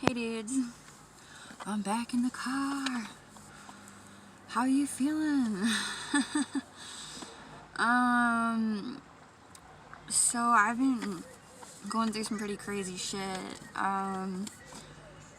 Hey dudes, I'm back in the car. How you feeling? So I've been going through some pretty crazy shit.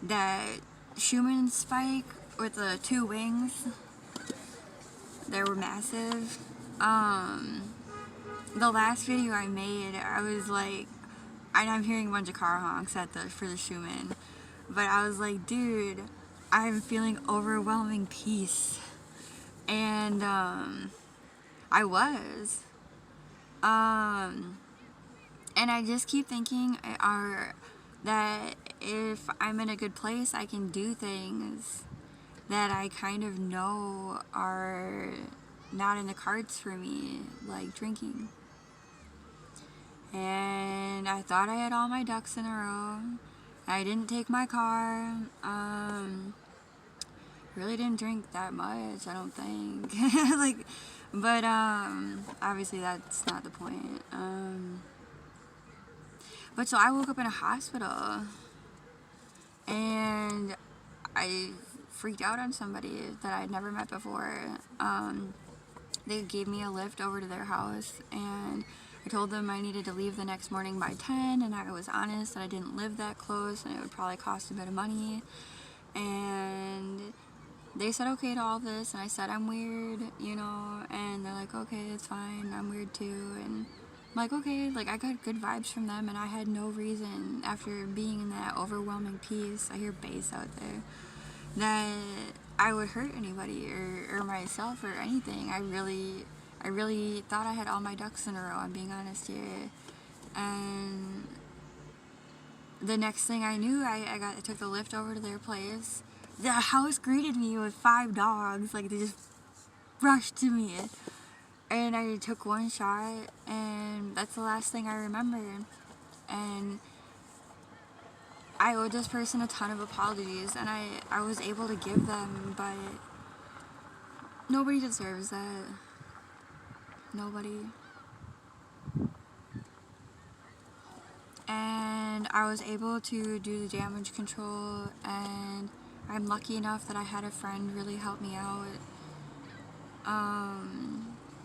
That Schumann spike with the 2 wings, they were massive. The last video I made, I was like, I'm hearing a bunch of car honks for the Schumann, but I was like, dude, I'm feeling overwhelming peace. And I was. And I just keep thinking that if I'm in a good place, I can do things that I kind of know are not in the cards for me, like drinking. And I thought I had all my ducks in a row. I didn't take my car. Really didn't drink that much, I don't think. But obviously that's not the point. But so I woke up in a hospital and I freaked out on somebody that I'd never met before. They gave me a lift over to their house and I told them I needed to leave the next morning by 10, and I was honest that I didn't live that close and it would probably cost a bit of money. And they said okay to all this, and I said I'm weird, and they're like, okay, it's fine, I'm weird too. And I'm like, okay, I got good vibes from them, and I had no reason, after being in that overwhelming peace, I hear bass out there, that I would hurt anybody or myself or anything. I really thought I had all my ducks in a row, I'm being honest here. And the next thing I knew, I took the lift over to their place. The house greeted me with 5 dogs, they just rushed to me. And I took one shot, and that's the last thing I remember. And I owed this person a ton of apologies, and I was able to give them, but nobody deserves that. Nobody. And I was able to do the damage control, and I'm lucky enough that I had a friend really help me out.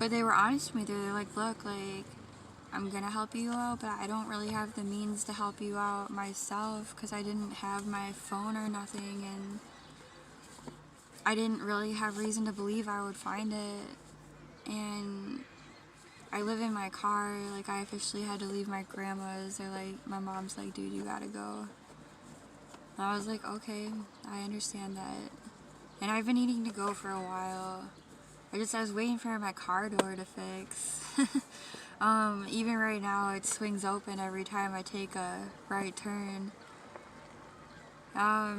But they were honest with me. They're like, look, I'm gonna help you out, but I don't really have the means to help you out myself because I didn't have my phone or nothing, and I didn't really have reason to believe I would find it. And I live in my car, I officially had to leave my grandma's. My mom's like, dude, you gotta go. And I was like, okay, I understand that. And I've been needing to go for a while. I was waiting for my car door to fix. Even right now, it swings open every time I take a right turn.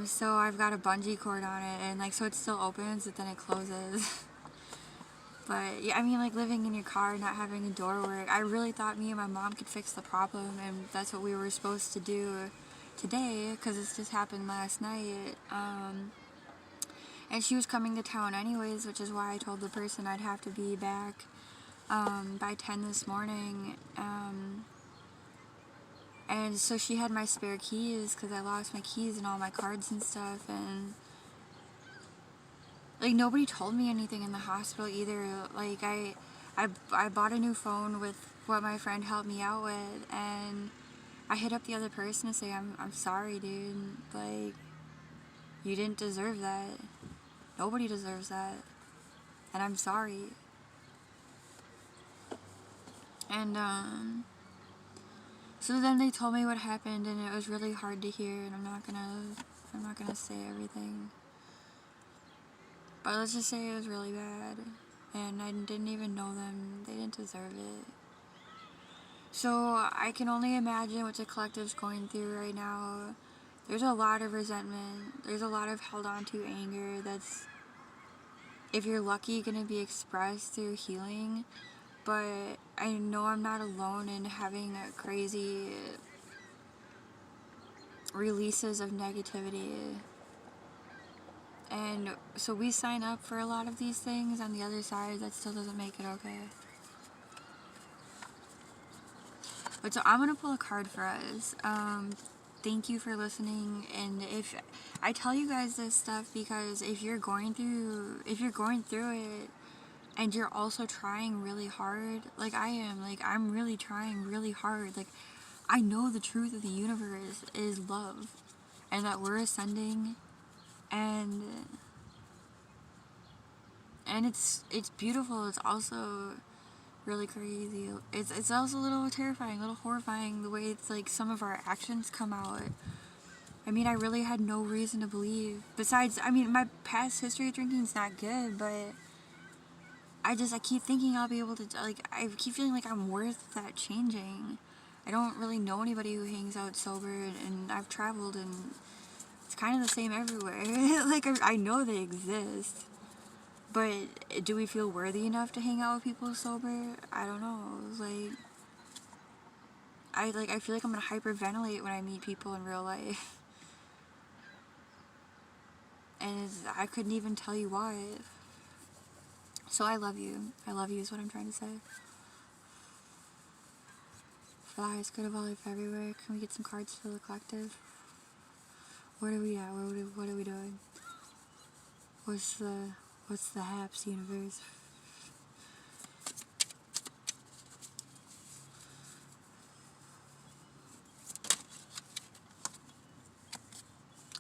So I've got a bungee cord on it, and so it still opens, but then it closes. But yeah, living in your car, not having a door work, I really thought me and my mom could fix the problem, and that's what we were supposed to do today, because this just happened last night. And she was coming to town anyways, which is why I told the person I'd have to be back by 10 this morning. And so she had my spare keys, because I lost my keys and all my cards and stuff, and nobody told me anything in the hospital either. I bought a new phone with what my friend helped me out with, and I hit up the other person to say, I'm sorry, dude, you didn't deserve that. Nobody deserves that. And I'm sorry. And, so then they told me what happened, and it was really hard to hear, and I'm not gonna say everything. But let's just say it was really bad, and I didn't even know them. They didn't deserve it. So I can only imagine what the collective's going through right now. There's a lot of resentment. There's a lot of held on to anger that's, if you're lucky, going to be expressed through healing. But I know I'm not alone in having crazy releases of negativity. And so we sign up for a lot of these things. On the other side, that still doesn't make it okay. But so I'm going to pull a card for us. thank you for listening. And if I tell you guys this stuff, because if you're going through it, and you're also trying really hard, like I am, like I'm really trying really hard, like I know the truth of the universe is love, and that we're ascending, and it's beautiful. It's also really crazy. It's also a little terrifying, a little horrifying, the way it's like some of our actions come out. I mean, I really had no reason to believe. Besides, I mean, my past history of drinking is not good, but I keep thinking I'll be able to, like, I keep feeling like I'm worth that changing. I don't really know anybody who hangs out sober, and I've traveled, and it's kind of the same everywhere. Like, I know they exist, but do we feel worthy enough to hang out with people sober? I don't know. I feel like I'm gonna hyperventilate when I meet people in real life. And I couldn't even tell you why. So I love you. I love you is what I'm trying to say. For the highest good of all life everywhere, can we get some cards for the collective? Where are we at? What are we doing? What's the haps, universe?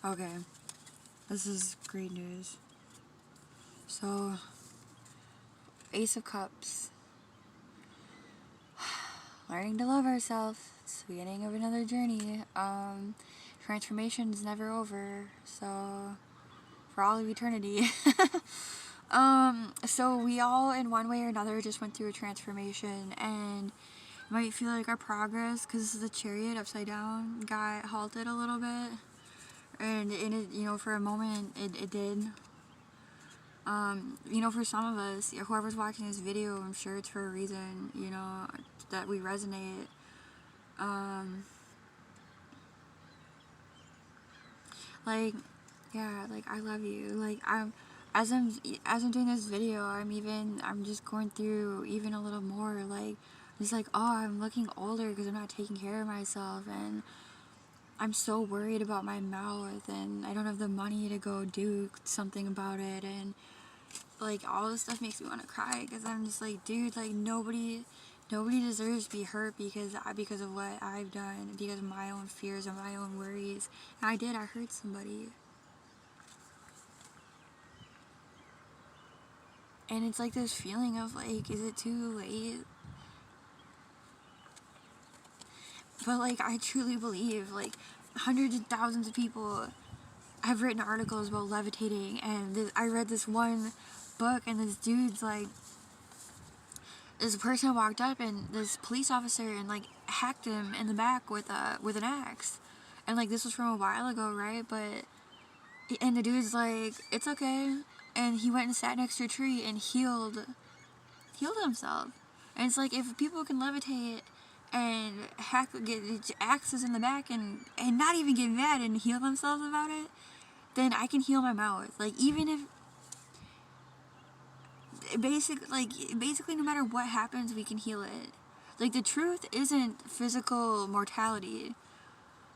Okay. This is great news. So, Ace of Cups. Learning to love ourselves. It's the beginning of another journey. Transformation is never over. So, for all of eternity. So we all, in one way or another, just went through a transformation, and it might feel like our progress, because the Chariot upside down got halted a little bit, and it, you know, for a moment, it did. You know, for some of us, whoever's watching this video, I'm sure it's for a reason, you know, that we resonate. Like, yeah, like, I love you. Like, as I'm doing this video, I'm just going through even a little more, like, it's like, oh, I'm looking older because I'm not taking care of myself, and I'm so worried about my mouth, and I don't have the money to go do something about it, and, like, all this stuff makes me want to cry, because I'm just like, dude, like, nobody deserves to be hurt because of what I've done, because of my own fears and my own worries. And I hurt somebody. And it's like this feeling of, like, is it too late? But, like, I truly believe, like, hundreds of thousands of people have written articles about levitating, and I read this one book, and this dude's like, this person walked up, and this police officer, and, like, hacked him in the back with an axe. And, like, this was from a while ago, right? But, and the dude's like, it's okay. And he went and sat next to a tree and healed himself. And it's like, if people can levitate and get axes in the back and not even get mad and heal themselves about it, then I can heal my mouth. Like, even if basically no matter what happens, we can heal it. Like, the truth isn't physical mortality.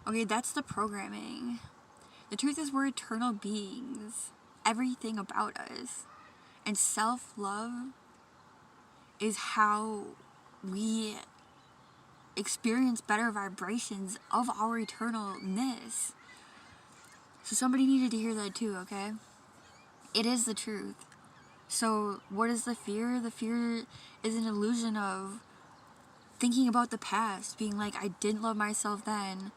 Okay, that's the programming. The truth is we're eternal beings. Everything about us. And self-love is how we experience better vibrations of our eternalness. So somebody needed to hear that too, okay? It is the truth. So what is the fear? The fear is an illusion of thinking about the past, being like, I didn't love myself then.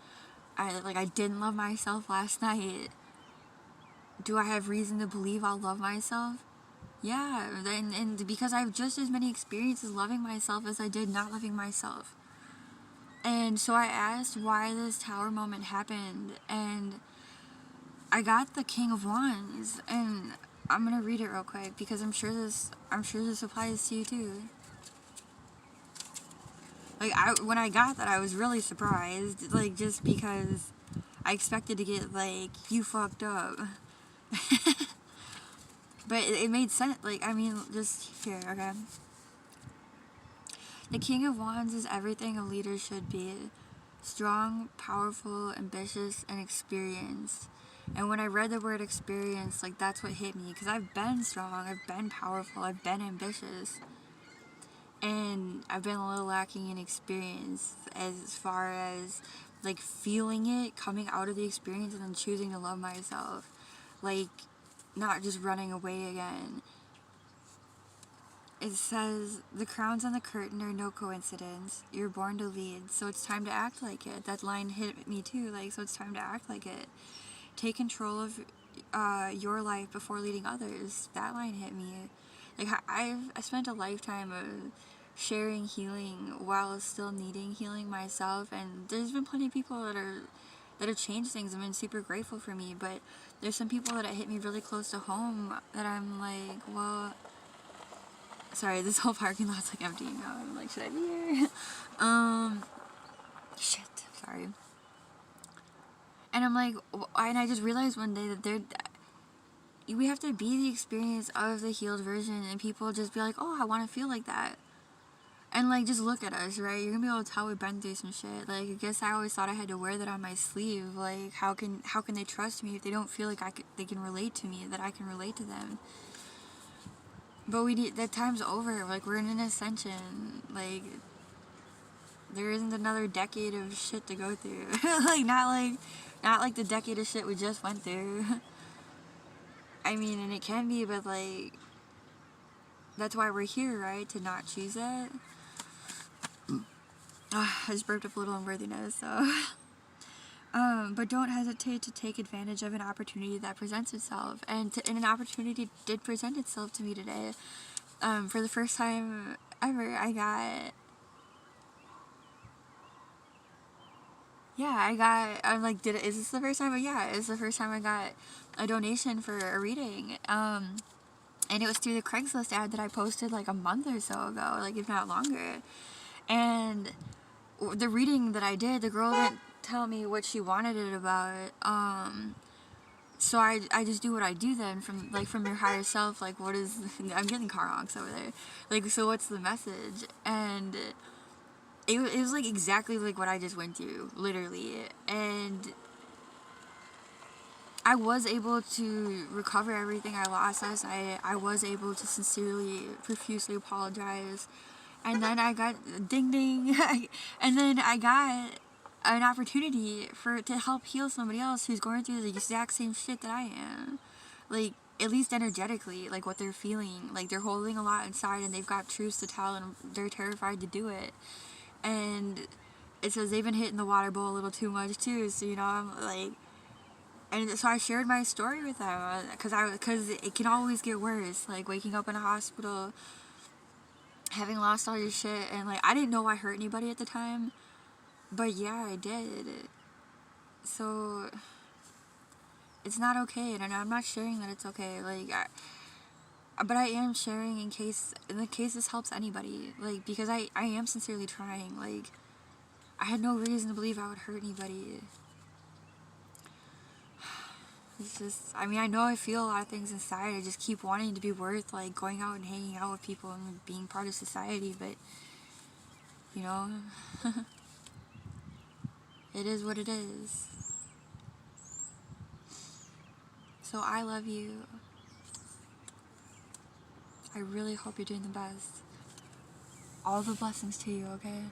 I didn't love myself last night. Do I have reason to believe I'll love myself? Yeah, and because I have just as many experiences loving myself as I did not loving myself. And so I asked why this tower moment happened, and I got the King of Wands, and I'm gonna read it real quick because I'm sure this applies to you too. Like, when I got that, I was really surprised, like, just because I expected to get, like, you fucked up. But it made sense, like, I mean, just here, okay? The King of Wands is everything a leader should be. strong, powerful, ambitious, and experienced. And when I read the word experience, like, that's what hit me, because I've been strong, I've been powerful, I've been ambitious, and I've been a little lacking in experience as far as, like, feeling it, coming out of the experience, and then choosing to love myself, like, not just running away again. It says, the crowns on the curtain are no coincidence. You're born to lead, so it's time to act like it. That line hit me too, like, so it's time to act like it. Take control of your life before leading others. That line hit me. Like, I spent a lifetime of sharing healing while still needing healing myself, and there's been plenty of people that have changed things and been super grateful for me, but there's some people that hit me really close to home that I'm like, well, sorry, this whole parking lot's like empty now. I'm like, should I be here? Shit, sorry. And I'm like, and I just realized one day that we have to be the experience of the healed version, and people just be like, oh, I want to feel like that. And, like, just look at us, right? You're gonna be able to tell we've been through some shit. Like, I guess I always thought I had to wear that on my sleeve. Like, how can they trust me if they don't feel like they can relate to me, that I can relate to them? But that time's over. Like, we're in an ascension. Like, there isn't another decade of shit to go through. not like the decade of shit we just went through. I mean, and it can be, but, like, that's why we're here, right? To not choose that. I just burped up a little unworthiness, so. But don't hesitate to take advantage of an opportunity that presents itself. And an opportunity did present itself to me today. For the first time ever, I'm like, is this the first time? But yeah, it's the first time I got a donation for a reading. And it was through the Craigslist ad that I posted like a month or so ago, like, if not longer. And the reading that I did, the girl didn't tell me what she wanted it about. So I just do what I do then, from your higher self, like, what is, I'm getting car honks over there, like, so what's the message? And it was like exactly like what I just went through, literally. And I was able to recover everything I lost last night. I was able to sincerely, profusely apologize. And then I got, ding ding, and then I got an opportunity to help heal somebody else who's going through the exact same shit that I am. Like, at least energetically, like, what they're feeling. Like, they're holding a lot inside and they've got truths to tell and they're terrified to do it. And it says they've been hitting the water bowl a little too much too, so, you know, I'm like, and so I shared my story with them, because it can always get worse, like, waking up in a hospital, having lost all your shit, and, like, I didn't know I hurt anybody at the time, but yeah, I did. So it's not okay, and I'm not sharing that it's okay, like, but I am sharing in the case this helps anybody, like, because I am sincerely trying. Like, I had no reason to believe I would hurt anybody. It's just, I mean, I know I feel a lot of things inside. I just keep wanting to be worth, like, going out and hanging out with people and being part of society, but, you know, it is what it is. So I love you. I really hope you're doing the best. All the blessings to you, okay?